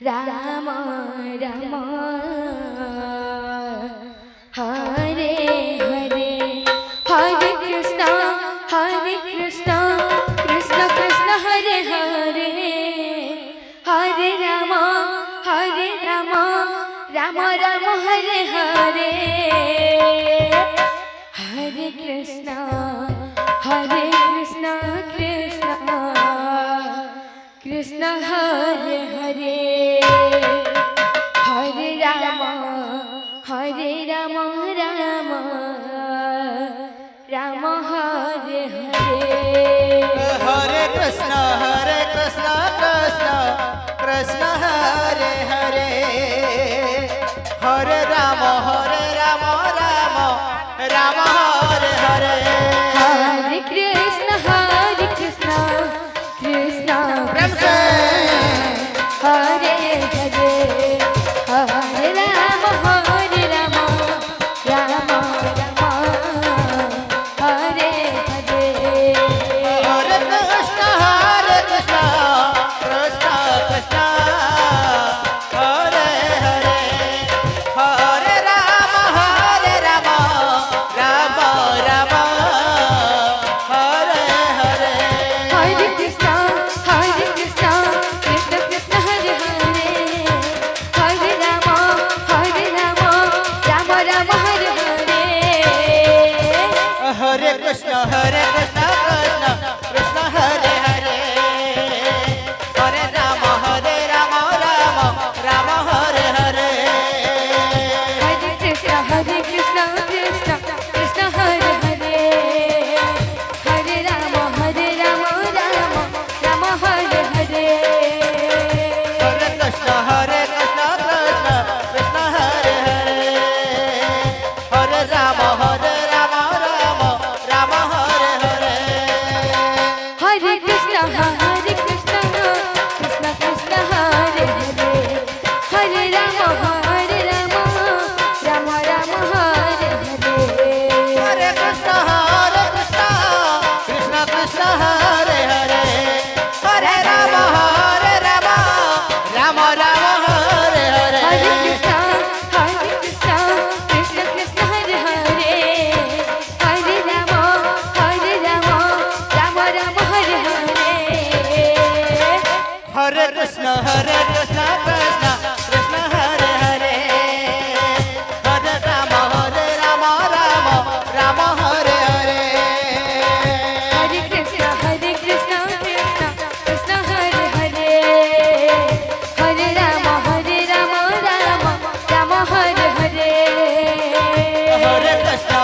রাম রাম হরে হরে হরে কৃষ্ণ কৃষ্ণ কৃষ্ণ হরে হরে হরে রাম রাম রাম হরে হরে হরে কৃষ্ণ কৃষ্ণ কৃষ্ণ হরে হরে হরে রাম রাম রাম হরে হরে हरे कृष्ण कृष्ण कृष्ण हरे हरे हरे राम राम राम हरे हरे हरे कृष्ण कृष्ण प्रेम से हरे हरे हरे राम राम राम हरे हरे हरे कृष्ण कृष्ण कृष्ण हरे हरे हरे राम राम राम हरे हरे हरे कृष्ण कृष्ण कृष्ण हरे हरे हरे राम राम राम हरे हरे हरे कृष्ण कृष्ण कृष्ण हरे हरे हरे राम राम राम हरे हरे हरे कृष्ण कृष्ण कृष्ण हरे हरे हरे राम राम राम हरे हरे हरे कृष्ण कृष्ण कृष्ण हरे हरे हरे राम राम राम हरे हरे हरे कृष्ण कृष्ण कृष्ण हरे हरे हरे राम राम राम हरे हरे हरे कृष्ण कृष्ण कृष्ण हरे हरे हरे राम राम हरे हरे हरे कृष्ण कृष्ण कृष्ण हरे हरे हरे राम राम राम हरे हरे हरे कृष्ण कृष्ण कृष्ण हरे हरे हरे राम राम हरे हरे हरे कृष्ण कृष्ण कृष्ण हरे हरे हरे राम राम राम हरे हरे हरे कृष्ण